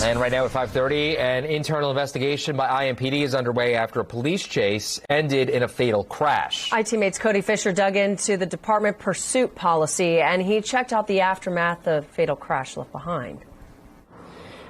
And right now at 5:30, an internal investigation by IMPD is underway after a police chase ended in a fatal crash. ITMate's Cody Fisher dug into the department pursuit policy, and he checked out the aftermath the fatal crash left behind.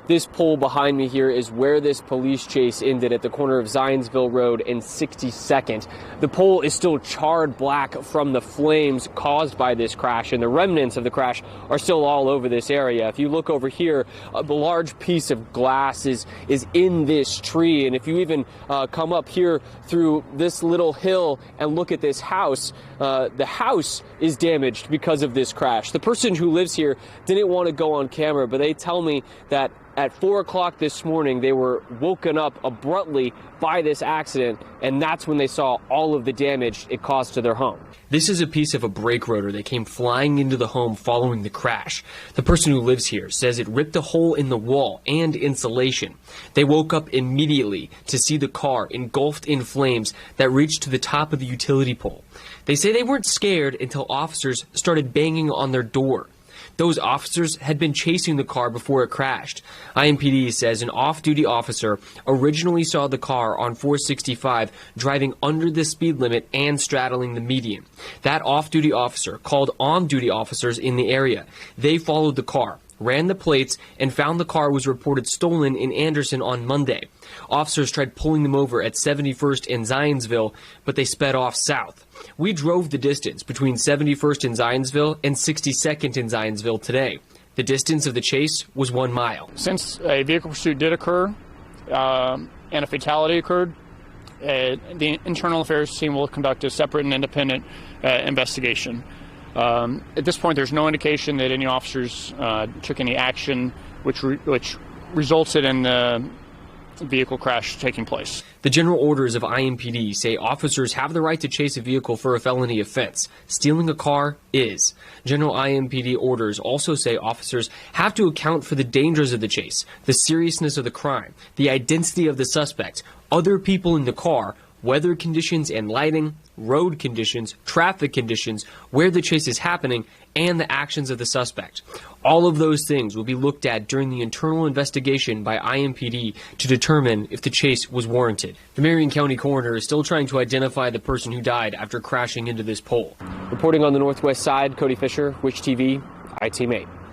This pole behind me here is where this police chase ended at the corner of Zionsville Road and 62nd. The pole is still charred black from the flames caused by this crash, and the remnants of the crash are still all over this area. If you look over here, a large piece of glass is in this tree, and if you even come up here through this little hill and look at this house, the house is damaged because of this crash. The person who lives here didn't want to go on camera, but they tell me that at 4 o'clock this morning, they were woken up abruptly by this accident, and that's when they saw all of the damage it caused to their home. This is a piece of a brake rotor that came flying into the home following the crash. The person who lives here says it ripped a hole in the wall and insulation. They woke up immediately to see the car engulfed in flames that reached to the top of the utility pole. They say they weren't scared until officers started banging on their door. Those officers had been chasing the car before it crashed. IMPD says an off-duty officer originally saw the car on 465 driving under the speed limit and straddling the median. That off-duty officer called on-duty officers in the area. They followed the car, ran the plates, and found the car was reported stolen in Anderson on Monday. Officers tried pulling them over at 71st and Zionsville, but they sped off south. We drove the distance between 71st and Zionsville and 62nd and Zionsville today. The distance of the chase was 1 mile. Since a vehicle pursuit did occur and a fatality occurred, the internal affairs team will conduct a separate and independent investigation. At this point, there's no indication that any officers took any action which resulted in the vehicle crash taking place. The general orders of IMPD say officers have the right to chase a vehicle for a felony offense. Stealing a car is. General IMPD orders also say officers have to account for the dangers of the chase, the seriousness of the crime, the identity of the suspect, other people in the car, weather conditions and lighting, road conditions, traffic conditions, where the chase is happening, and the actions of the suspect. All of those things will be looked at during the internal investigation by IMPD to determine if the chase was warranted. The Marion County coroner is still trying to identify the person who died after crashing into this pole. Reporting on the northwest side, Cody Fisher, Wish TV, ITMate.